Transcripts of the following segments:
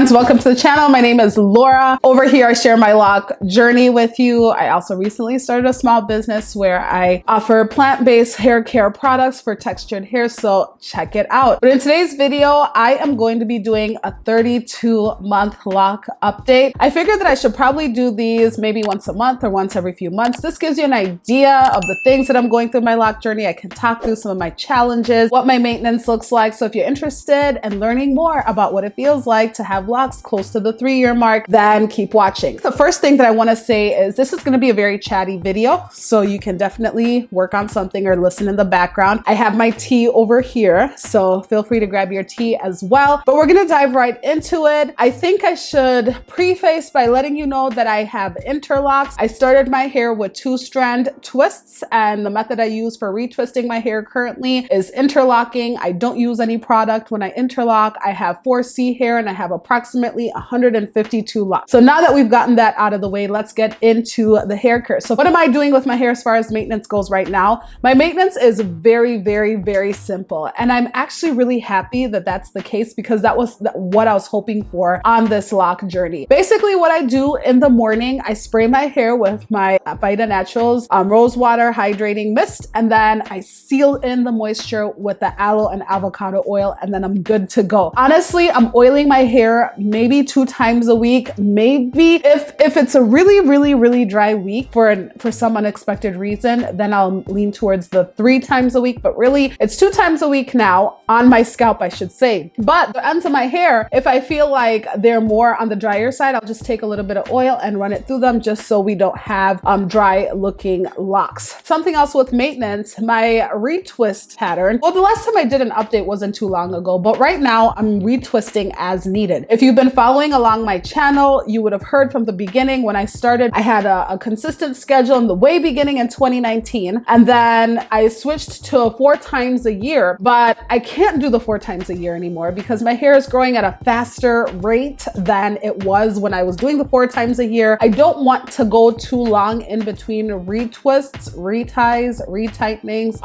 friends, welcome to the channel. My name is Laura. Over here I share my lock journey with you. I also recently started a small business where I offer plant-based hair care products for textured hair, so check it out. But in today's video, I am going to be doing a 32-month lock update. I figured that I should probably do these maybe once a month or once every few months. This gives you an idea of the things that I'm going through my lock journey. I can talk through some of my challenges, what my maintenance looks like. So if you're interested in learning more about what it feels like to have locks close to the 3-year mark, then keep watching. The first thing that I want to say is this is going to be a very chatty video, so you can definitely work on something or listen in the background. I have my tea over here, so feel free to grab your tea as well. But we're going to dive right into it. I think I should preface by letting you know that I have interlocks. I started my hair with 2-strand twists, and the method I use for retwisting my hair currently is interlocking. I don't use any product when I interlock. I have 4C hair and I have approximately 152 locks. So now that we've gotten that out of the way, let's get into the hair care. So what am I doing with my hair as far as maintenance goes right now? My maintenance is very, very, very simple. And I'm actually really happy that that's the case, because that was what I was hoping for on this lock journey. Basically what I do in the morning, I spray my hair with my Faida Naturals rose water hydrating mist, and then I seal in the moisture with the aloe and avocado oil, and then I'm good to go. Honestly, I'm oiling my hair maybe 2 times a week. Maybe if it's a really dry week for some unexpected reason, then I'll lean towards the 3 times a week, but really it's 2 times a week now on my scalp, I should say. But the ends of my hair, if I feel like they're more on the drier side, I'll just take a little bit of oil and run it through them just so we don't have dry looking locks. Something else with maintenance, my retwist pattern. Well, the last time I did an update wasn't too long ago, but right now I'm retwisting as needed. If you've been following along my channel, you would have heard from the beginning when I started, I had a consistent schedule in the way beginning in 2019. And then I switched to 4 times a year, but I can't do the 4 times a year anymore because my hair is growing at a faster rate than it was when I was doing the 4 times a year. I don't want to go too long in between retwists, reties, retightenings,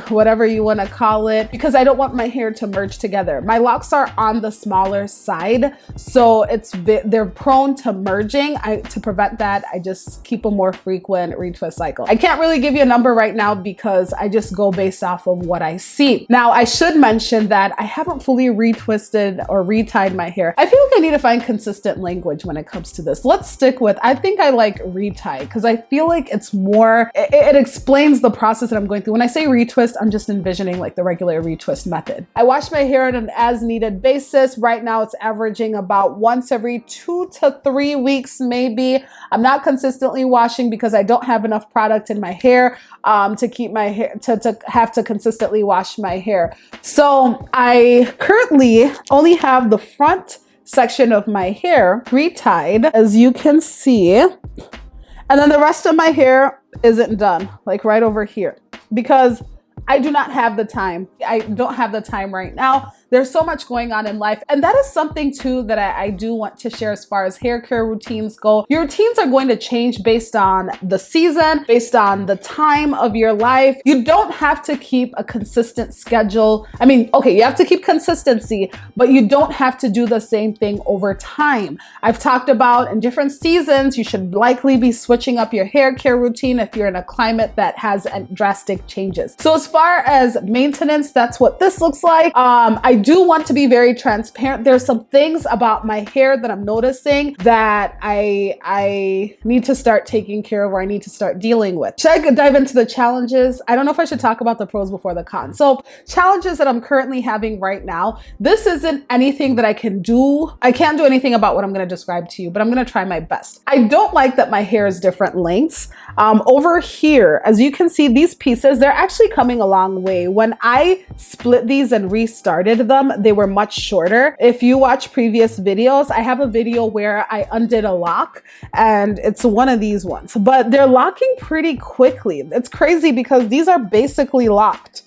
whatever you want to call it, because I don't want my hair to merge together. My locks are on the smaller side, so they're prone to merging. To prevent that, I just keep a more frequent retwist cycle. I can't really give you a number right now because I just go based off of what I see. Now, I should mention that I haven't fully retwisted or retied my hair. I feel like I need to find consistent language when it comes to this. Let's stick with, I think I like retie because I feel like it's more, it explains the process that I'm going through. When I say retwist, I'm just envisioning like the regular retwist method. I wash my hair on an as needed basis. Right now it's averaging about once every 2 to 3 weeks, maybe. I'm not consistently washing because I don't have enough product in my hair to keep my hair, to have to consistently wash my hair. So I currently only have the front section of my hair retied, as you can see. And then the rest of my hair isn't done, like right over here, because I do not have the time. I don't have the time right now. There's so much going on in life. And that is something too that I do want to share as far as hair care routines go. Your routines are going to change based on the season, based on the time of your life. You don't have to keep a consistent schedule. I mean, okay, you have to keep consistency, but you don't have to do the same thing over time. I've talked about in different seasons, you should likely be switching up your hair care routine if you're in a climate that has drastic changes. So as far as maintenance, that's what this looks like. I do want to be very transparent. There's some things about my hair that I'm noticing that I need to start taking care of, or I need to start dealing with. Should I dive into the challenges? I don't know if I should talk about the pros before the cons. So challenges that I'm currently having right now, this isn't anything that I can do. I can't do anything about what I'm going to describe to you, but I'm going to try my best. I don't like that my hair is different lengths. Over here, as you can see, these pieces, they're actually coming a long way. When I split these and restarted them, they were much shorter. If you watch previous videos, I have a video where I undid a lock, and it's one of these ones, but they're locking pretty quickly. It's crazy because these are basically locked,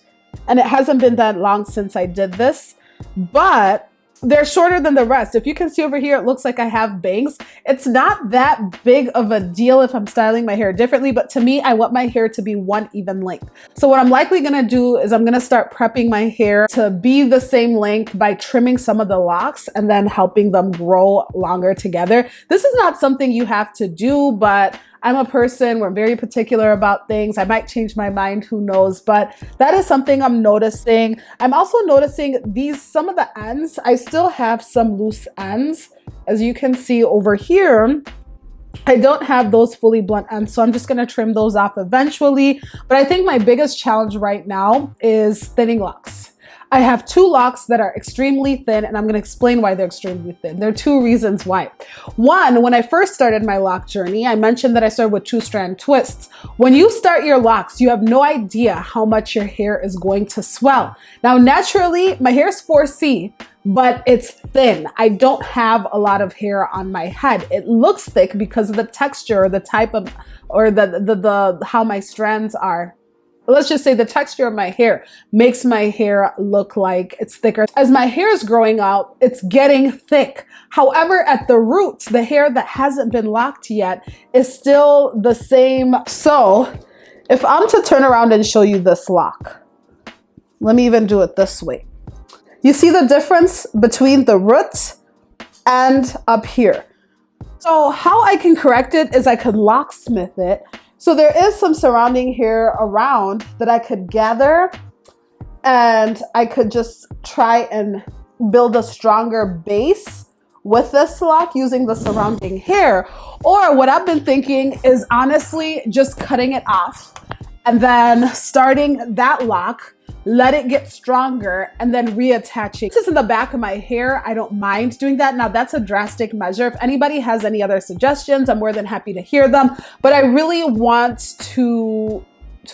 and it hasn't been that long since I did this, but they're shorter than the rest. If you can see over here, it looks like I have bangs. It's not that big of a deal if I'm styling my hair differently, but to me, I want my hair to be one even length. So what I'm likely gonna do is I'm gonna start prepping my hair to be the same length by trimming some of the locks and then helping them grow longer together. This is not something you have to do, but I'm a person where I'm very particular about things. I might change my mind, who knows, but that is something I'm noticing. I'm also noticing some of the ends, I still have some loose ends. As you can see over here, I don't have those fully blunt ends, so I'm just gonna trim those off eventually. But I think my biggest challenge right now is thinning locks. I have 2 locks that are extremely thin, and I'm going to explain why they're extremely thin. There are 2 reasons why. One, when I first started my lock journey, I mentioned that I started with 2-strand twists. When you start your locks, you have no idea how much your hair is going to swell. Now, naturally, my hair is 4C, but it's thin. I don't have a lot of hair on my head. It looks thick because of the texture, the type of, or how my strands are. Let's just say the texture of my hair makes my hair look like it's thicker. As my hair is growing out, it's getting thick. However, at the roots, the hair that hasn't been locked yet is still the same. So if I'm to turn around and show you this lock, let me even do it this way. You see the difference between the roots and up here. So how I can correct it is I could locksmith it. So there is some surrounding hair around that I could gather, and I could just try and build a stronger base with this lock using the surrounding hair. Or what I've been thinking is honestly just cutting it off and then starting that lock, let it get stronger, and then reattaching. This is in the back of my hair. I don't mind doing that. Now that's a drastic measure. If anybody has any other suggestions, I'm more than happy to hear them. But I really want to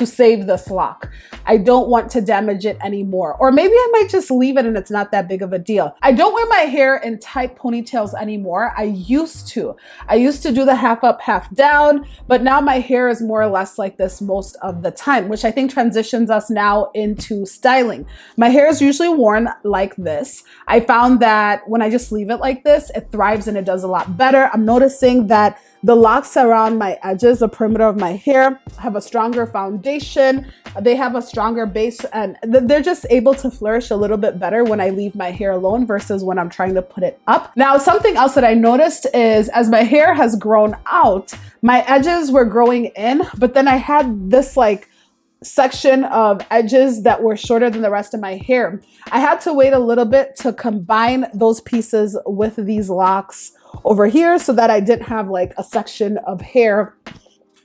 save this lock. I don't want to damage it anymore. Or maybe I might just leave it and it's not that big of a deal. I don't wear my hair in tight ponytails anymore. I used to do the half up, half down, but now my hair is more or less like this most of the time, which I think transitions us now into styling. My hair is usually worn like this. I found that when I just leave it like this, it thrives and it does a lot better. I'm noticing that the locks around my edges, the perimeter of my hair, have a stronger foundation. They have a stronger base, and they're just able to flourish a little bit better when I leave my hair alone versus when I'm trying to put it up. Now, something else that I noticed is as my hair has grown out, my edges were growing in, but then I had this like section of edges that were shorter than the rest of my hair. I had to wait a little bit to combine those pieces with these locks over here so that I didn't have like a section of hair.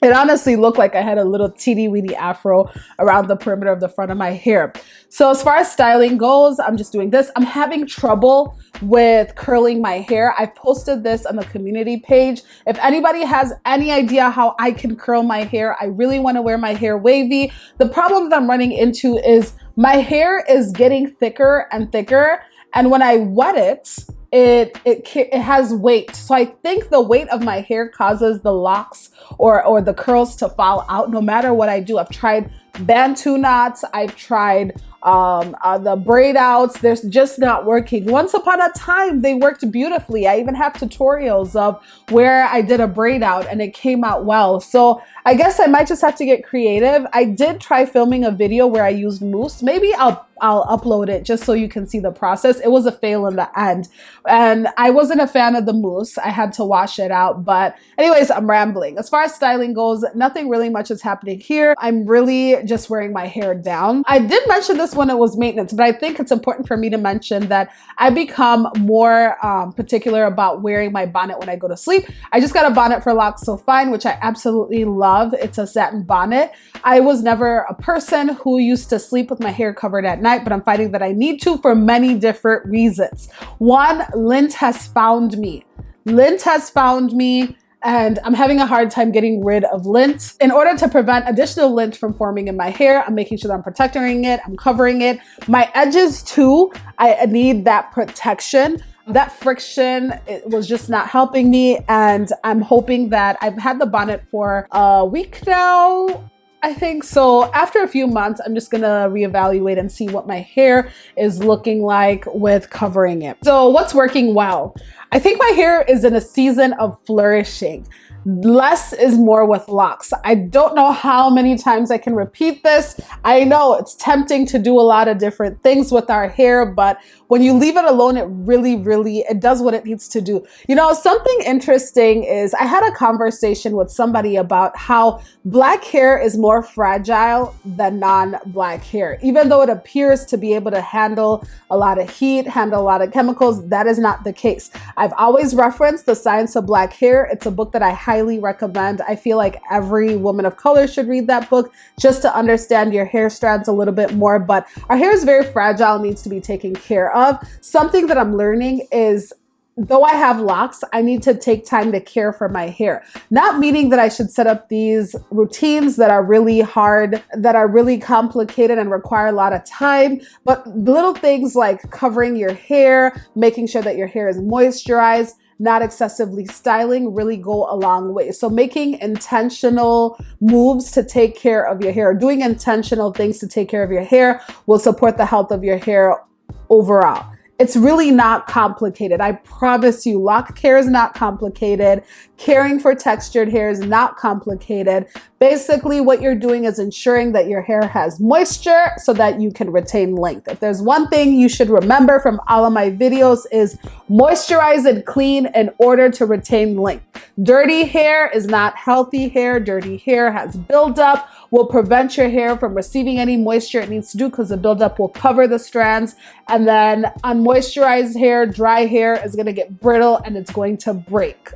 It honestly looked like I had a little teeny weeny afro around the perimeter of the front of my hair. So as far as styling goes, I'm just doing this. I'm having trouble with curling my hair. I've posted this on the community page. If anybody has any idea how I can curl my hair, I really want to wear my hair wavy. The problem that I'm running into is my hair is getting thicker and thicker. And when I wet it has weight. So I think the weight of my hair causes the locks or the curls to fall out no matter what I do. I've tried Bantu knots. I've tried the braid outs. They're just not working. Once upon a time, they worked beautifully. I even have tutorials of where I did a braid out and it came out well. So I guess I might just have to get creative. I did try filming a video where I used mousse. Maybe I'll upload it just so you can see the process. It was a fail in the end. And I wasn't a fan of the mousse. I had to wash it out. But anyways, I'm rambling. As far as styling goes, nothing really much is happening here. I'm really just wearing my hair down. I did mention this when it was maintenance, but I think it's important for me to mention that I become more particular about wearing my bonnet when I go to sleep. I just got a bonnet for Locks So Fine, which I absolutely love. It's a satin bonnet. I was never a person who used to sleep with my hair covered at night, but I'm finding that I need to for many different reasons. One, lint has found me. Lint has found me, and I'm having a hard time getting rid of lint. In order to prevent additional lint from forming in my hair, I'm making sure that I'm protecting it, I'm covering it. My edges too, I need that protection. That friction, it was just not helping me, and I'm hoping that I've had the bonnet for a week now. I think so. After a few months, I'm just gonna reevaluate and see what my hair is looking like with covering it. So what's working well? I think my hair is in a season of flourishing. Less is more with locks. I don't know how many times I can repeat this. I know it's tempting to do a lot of different things with our hair, but when you leave it alone, it really, it does what it needs to do. You know, something interesting is I had a conversation with somebody about how black hair is more fragile than non-black hair. Even though it appears to be able to handle a lot of heat, handle a lot of chemicals, that is not the case. I've always referenced The Science of Black Hair. It's a book that I highly recommend. I feel like every woman of color should read that book just to understand your hair strands a little bit more. But our hair is very fragile, needs to be taken care of. Something that I'm learning is, though I have locks, I need to take time to care for my hair. Not meaning that I should set up these routines that are really hard, that are really complicated and require a lot of time, but little things like covering your hair, making sure that your hair is moisturized, not excessively styling, really go a long way. So making intentional moves to take care of your hair, doing intentional things to take care of your hair will support the health of your hair overall. It's really not complicated. I promise you, lock care is not complicated. Caring for textured hair is not complicated. Basically, what you're doing is ensuring that your hair has moisture so that you can retain length. If there's one thing you should remember from all of my videos is moisturize and clean in order to retain length. Dirty hair is not healthy hair. Dirty hair has buildup, will prevent your hair from receiving any moisture it needs to do because the buildup will cover the strands. And then unmoisturized hair, dry hair is gonna get brittle and it's going to break.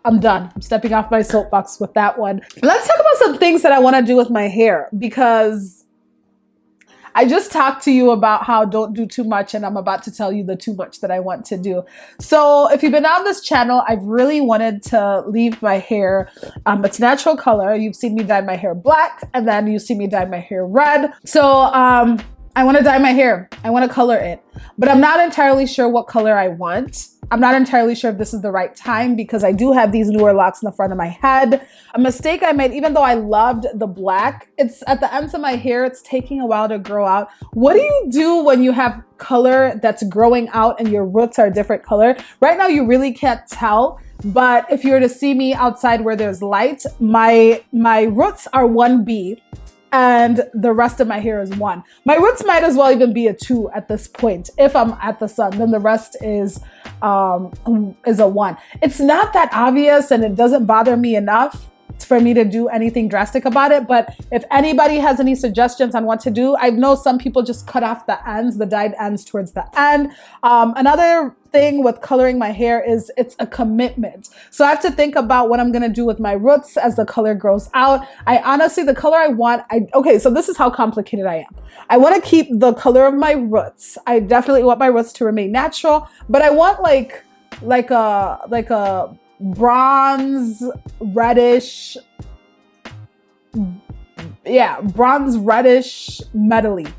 I'm done. I'm stepping off my soapbox with that one. Let's talk about some things that I want to do with my hair, because I just talked to you about how don't do too much, and I'm about to tell you the too much that I want to do. So if you've been on this channel, I've really wanted to leave my hair its natural color. You've seen me dye my hair black, and then you see me dye my hair red. So I want to dye my hair. I want to color it, but I'm not entirely sure what color I want. I'm not entirely sure if this is the right time because I do have these newer locks in the front of my head. A mistake I made, even though I loved the black, it's at the ends of my hair, it's taking a while to grow out. What do you do when you have color that's growing out and your roots are a different color? Right now, you really can't tell. But if you were to see me outside where there's light, my roots are 1B. And the rest of my hair is 1. My roots might as well even be a 2 at this point. If I'm at the sun, then the rest is a 1. It's not that obvious and it doesn't bother me enough for me to do anything drastic about it. But if anybody has any suggestions on what to do, I know some people just cut off the ends, the dyed ends towards the end. Another thing with coloring my hair is it's a commitment. So I have to think about what I'm going to do with my roots as the color grows out. I honestly, the color I want, okay, so this is how complicated I am. I want to keep the color of my roots. I definitely want my roots to remain natural, but I want like a bronze reddish, bronze reddish metally.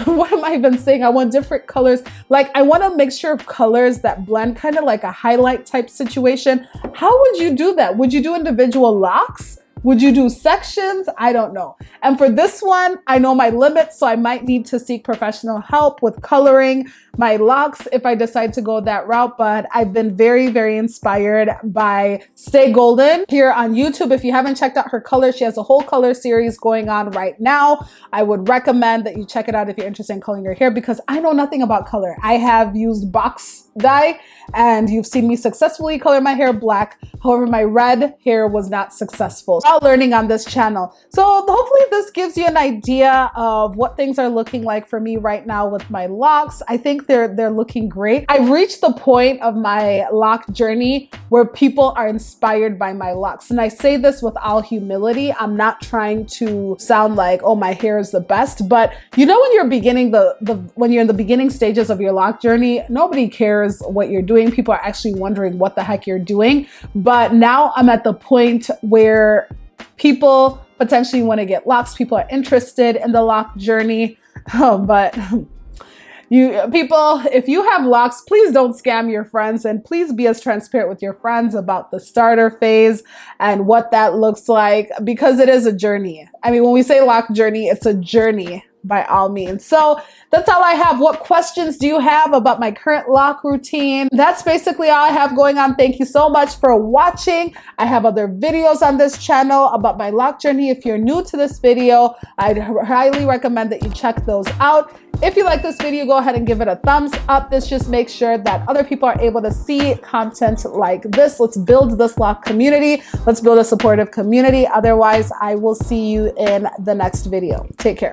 What am I even saying? I want different colors. Like I want a mixture of colors that blend, kind of like a highlight type situation. How would you do that? Would you do individual locks? Would you do sections? I don't know. And for this one, I know my limits, so I might need to seek professional help with coloring my locks if I decide to go that route. But I've been very inspired by Stay Golden here on YouTube. If you haven't checked out her color, she has a whole color series going on right now. I would recommend that you check it out if you're interested in coloring your hair, because I know nothing about color. I have used box dye and you've seen me successfully color my hair black. However, my red hair was not successful. All learning on this channel. So hopefully this gives you an idea of what things are looking like for me right now with my locks. I think they're looking great. I've reached the point of my lock journey where people are inspired by my locks. And I say this with all humility. I'm not trying to sound like, oh, my hair is the best, but you know, when you're beginning when you're in the beginning stages of your lock journey, nobody cares what you're doing. People are actually wondering what the heck you're doing. But now I'm at the point where people potentially want to get locks. People are interested in the lock journey, but People, if you have locks, please don't scam your friends, and please be as transparent with your friends about the starter phase and what that looks like, because it is a journey. I mean, when we say lock journey, it's a journey by all means. So that's all I have. What questions do you have about my current lock routine? That's basically all I have going on. Thank you so much for watching. I have other videos on this channel about my lock journey. If you're new to this video, I'd highly recommend that you check those out. If you like this video, go ahead and give it a thumbs up. This just makes sure that other people are able to see content like this. Let's build this lock community. Let's build a supportive community. Otherwise, I will see you in the next video. Take care.